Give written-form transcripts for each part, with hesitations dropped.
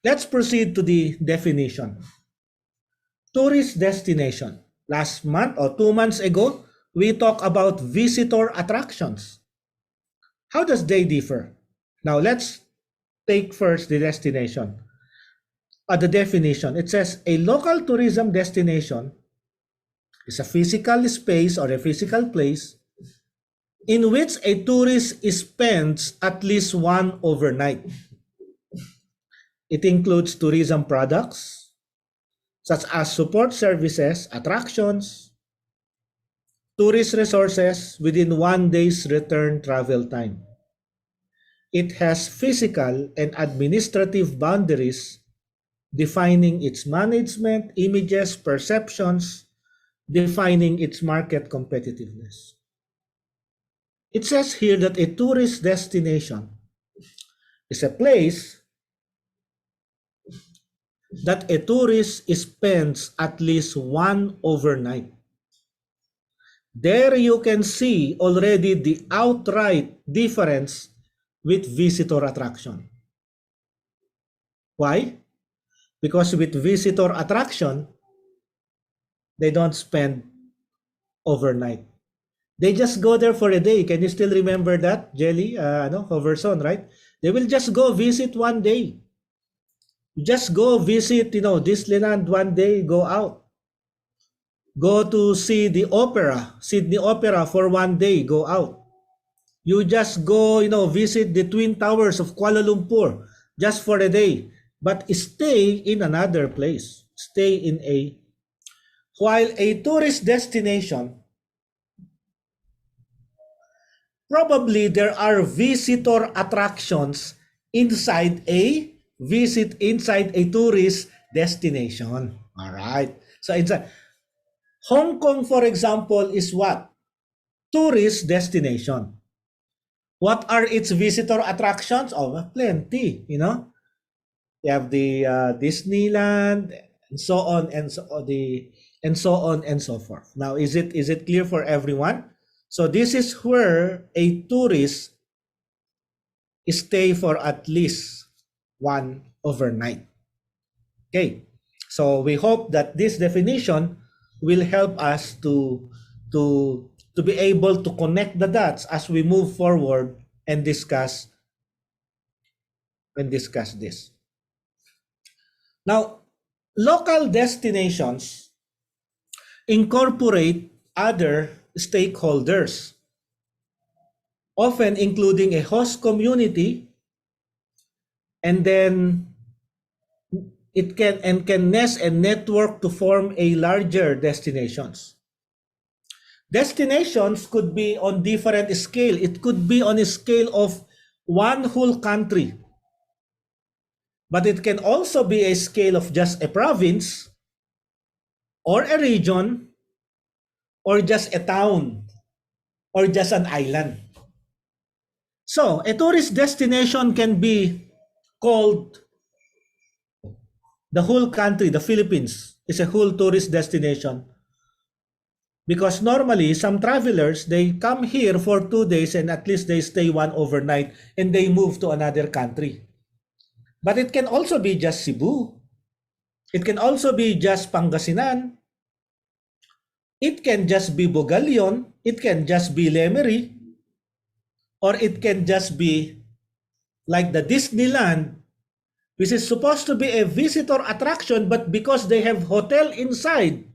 Let's proceed to the definition. Tourist destination. Last month or 2 months ago, we talked about visitor attractions. How does they differ? Now let's take first the destination. The definition. It says a local tourism destination is a physical space or a physical place in which a tourist spends at least one overnight. It includes tourism products such as support services, attractions, tourist resources within 1 day's return travel time. It has physical and administrative boundaries defining its management, images, perceptions, defining its market competitiveness. It says here that a tourist destination is a place that a tourist spends at least one overnight. There you can see already the outright difference with visitor attraction. Why? Because with visitor attraction, they don't spend overnight. They just go there for a day. Can you still remember that, Jelly? Hoverson, right? They will just go visit one day. Just go visit, Disneyland one day, go out. Go to see the opera, Sydney Opera for one day, go out. You just go, visit the Twin Towers of Kuala Lumpur just for a day. But stay in another place. Stay in while a tourist destination, probably there are visitor attractions inside a tourist destination. All right. So inside Hong Kong, for example, is what? Tourist destination. What are its visitor attractions? Oh, plenty, You have the Disneyland and so on and so forth. Now, is it clear for everyone? So this is where a tourist stay for at least one overnight. Okay, so we hope that this definition will help us to be able to connect the dots as we move forward and discuss this. Now, local destinations incorporate other stakeholders, often including a host community, and then it can nest and network to form a larger destinations. Destinations could be on different scale. It could be on a scale of one whole country. But it can also be a scale of just a province or a region or just a town or just an island. So a tourist destination can be called the whole country. The Philippines is a whole tourist destination. Because normally, some travelers, they come here for 2 days and at least they stay one overnight and they move to another country. But it can also be just Cebu. It can also be just Pangasinan. It can just be Bogalion. It can just be Lemery. Or it can just be like the Disneyland, which is supposed to be a visitor attraction, but because they have hotel inside,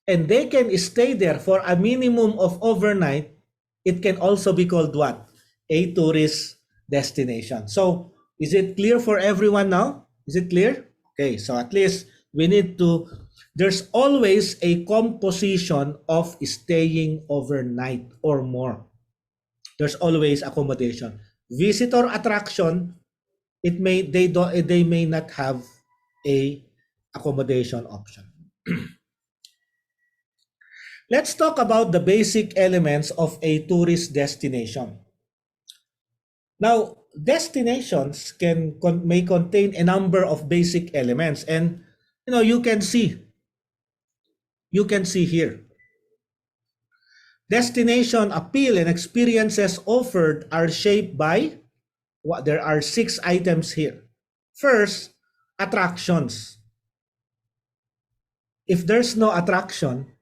and they can stay there for a minimum of overnight, it can also be called what? A tourist destination. So, is it clear for everyone now? Is it clear? Okay, so at least we need to, there's always a composition of staying overnight or more. There's always accommodation. Visitor attraction, they may not have a accommodation option. Let's talk about the basic elements of a tourist destination. Now, destinations may contain a number of basic elements, and you can see here. Destination appeal and experiences offered are shaped by what there are 6 items here. First, attractions. If there's no attraction,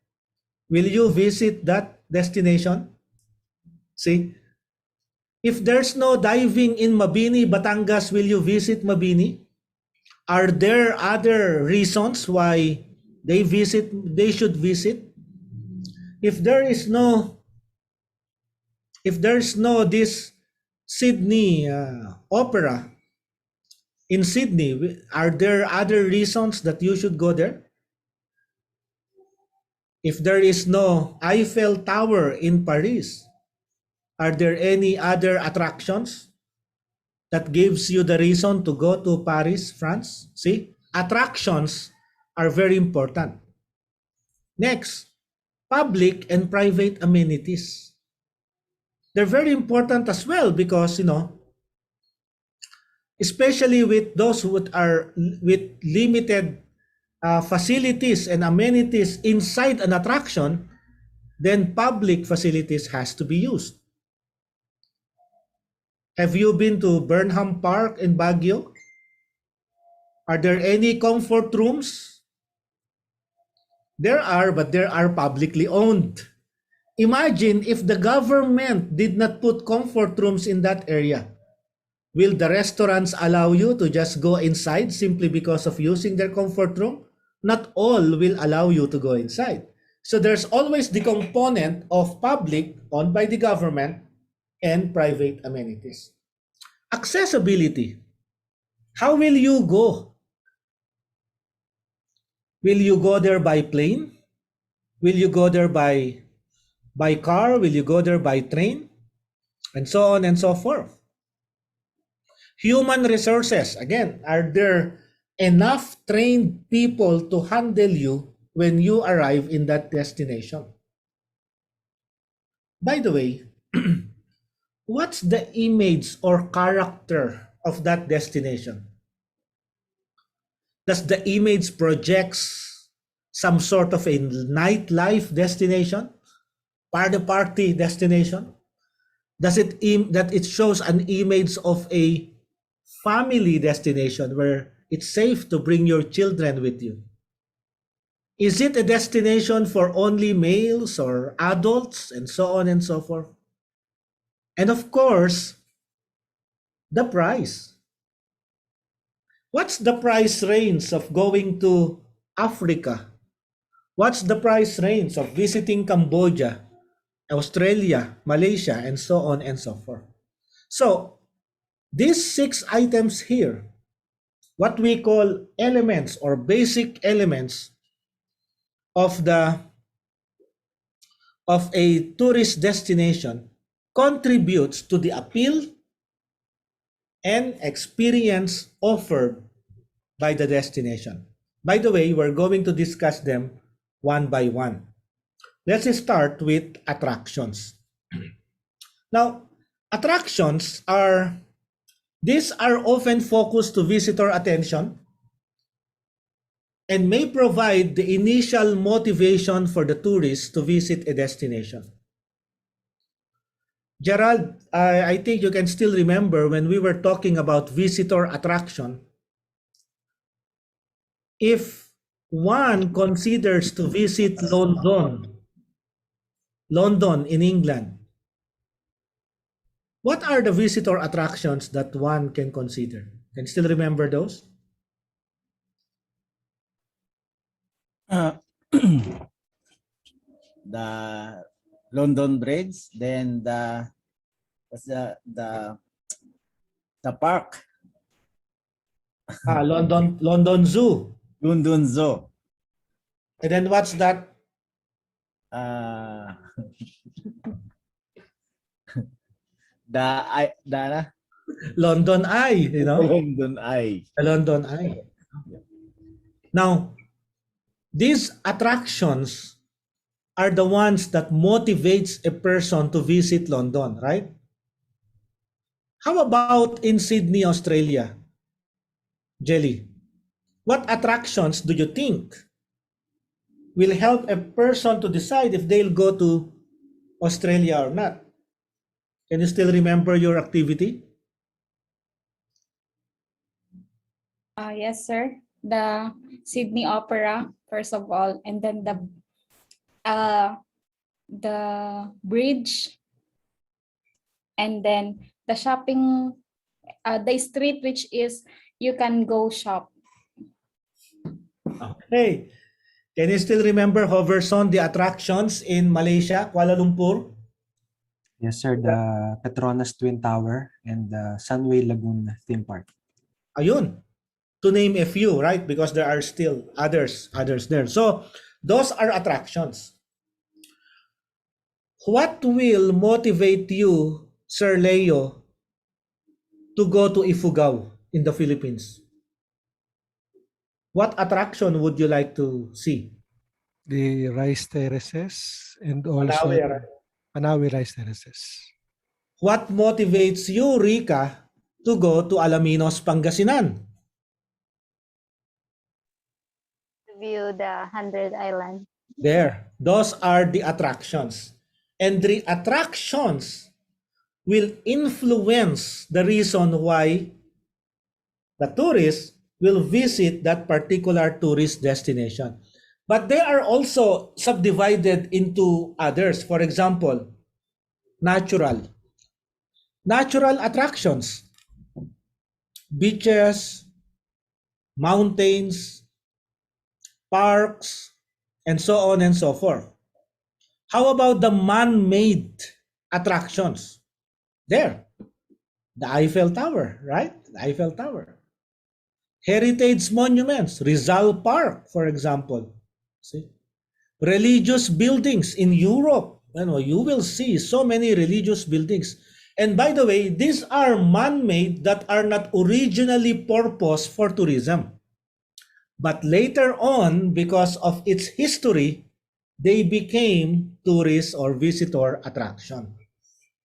will you visit that destination? See, if there's no diving in Mabini, Batangas, will you visit Mabini? Are there other reasons why they should visit? If there's no this Sydney opera in Sydney, are there other reasons that you should go there? If there is no Eiffel Tower in Paris, are there any other attractions that gives you the reason to go to Paris, France? See, attractions are very important. Next, public and private amenities. They're very important as well because, especially with those who are with limited facilities and amenities inside an attraction, then public facilities has to be used. Have you been to Burnham Park in Baguio? Are there any comfort rooms? There are, but there are publicly owned. Imagine if the government did not put comfort rooms in that area. Will the restaurants allow you to just go inside simply because of using their comfort room? Not all will allow you to go inside. So there's always the component of public owned by the government and private amenities. Accessibility. How will you go? Will you go there by plane? Will you go there by car? Will you go there by train? And so on and so forth. Human resources. Again, are there enough trained people to handle you when you arrive in that destination? By the way, what's the image or character of that destination? Does the image projects some sort of a nightlife destination? Party destination? Does it that it shows an image of a family destination where it's safe to bring your children with you? Is it a destination for only males or adults and so on and so forth? And of course, the price. What's the price range of going to Africa? What's the price range of visiting Cambodia, Australia, Malaysia, and so on and so forth? So, these 6 items here, what we call elements or basic elements of a tourist destination, contributes to the appeal and experience offered by the destination. By the way, we're going to discuss them one by one. Let's start with attractions. Now, attractions are often focused to visitor attention and may provide the initial motivation for the tourist to visit a destination. Gerald, I think you can still remember when we were talking about visitor attraction. If one considers to visit London in England, what are the visitor attractions that one can consider? Can you still remember those? The London Bridge, then the park. London Zoo. London Zoo. And then what's that? The London Eye, London Eye. The London Eye. Now, these attractions are the ones that motivates a person to visit London, right? How about in Sydney, Australia? Jelly, what attractions do you think will help a person to decide if they'll go to Australia or not? Can you still remember your activity? Yes, sir. The Sydney Opera, first of all, and then the bridge, and then the shopping, the street which is you can go shop. Okay. Can you still remember, Hoverson, the attractions in Malaysia, Kuala Lumpur? Yes, sir. The Petronas Twin Tower and the Sunway Lagoon theme park. Ayun. To name a few, right? Because there are still others there. So, those are attractions. What will motivate you, Sir Leo, to go to Ifugao in the Philippines? What attraction would you like to see? The rice terraces and also Manawi, right? Manawi rice terraces. What motivates you, Rika, to go to Alaminos, Pangasinan? View the 100 Island. There. Those are the attractions. And the attractions will influence the reason why the tourist will visit that particular tourist destination. But they are also subdivided into others. For example, natural attractions, beaches, mountains, parks, and so on and so forth. How about the man-made attractions? There, the Eiffel Tower, right? The Eiffel Tower. Heritage monuments, Rizal Park, for example. See? Religious buildings in Europe. You will see so many religious buildings. And by the way, these are man-made that are not originally purposed for tourism. But later on, because of its history, they became tourist or visitor attraction.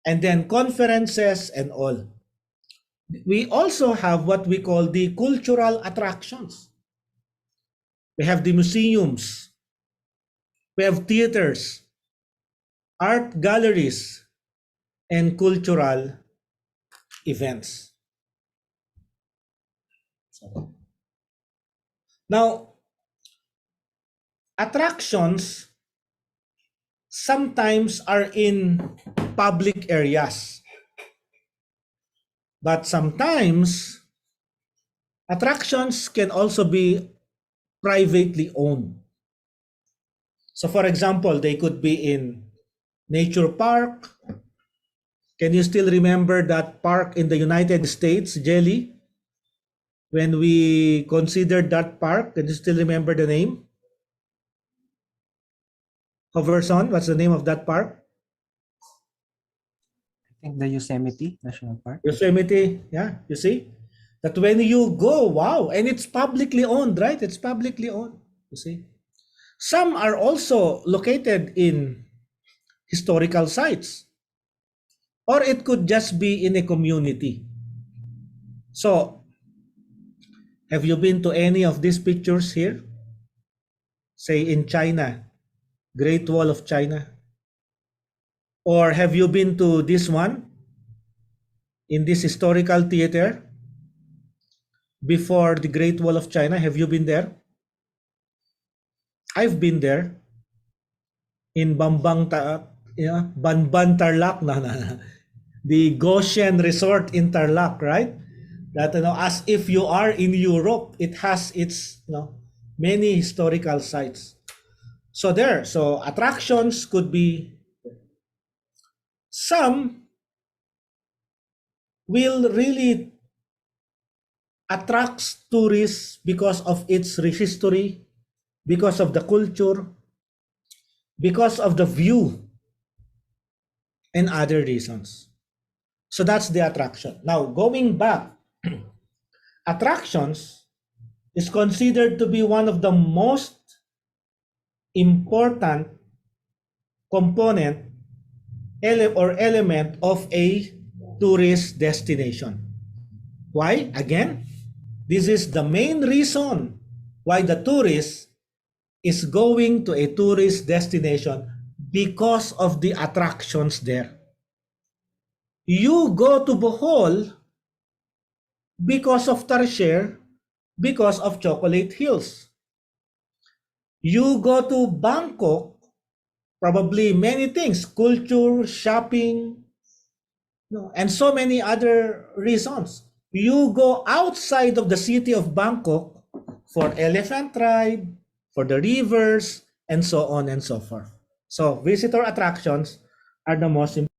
And then conferences and all. We also have what we call the cultural attractions. We have the museums. We have theaters, art galleries, and cultural events. Now, attractions sometimes are in public areas, but sometimes attractions can also be privately owned. So for example, they could be in nature park. Can you still remember that park in the United States, Jelly? When we considered that park, can you still remember the name? Hoverson, what's the name of that park? I think the Yosemite National Park. Yosemite, yeah, you see? That when you go, wow, and it's publicly owned, right? It's publicly owned, you see? Some are also located in historical sites, or it could just be in a community. So, have you been to any of these pictures here? Say in China, Great Wall of China. Or have you been to this one? In this historical theater? Before the Great Wall of China, have you been there? I've been there. In Banban Tarlac, the Goshen Resort in Tarlac, right? That as if you are in Europe, it has its many historical sites. So attractions could be, some will really attracts tourists because of its history, because of the culture, because of the view, and other reasons. So that's the attraction. Now, going back, attractions is considered to be one of the most important component or element of a tourist destination. Why? Again, this is the main reason why the tourist is going to a tourist destination, because of the attractions there. You go to Bohol because of Tarsier, because of Chocolate Hills. You go to Bangkok, probably many things, culture, shopping, and so many other reasons. You go outside of the city of Bangkok for elephant ride, for the rivers, and so on and so forth. So visitor attractions are the most important.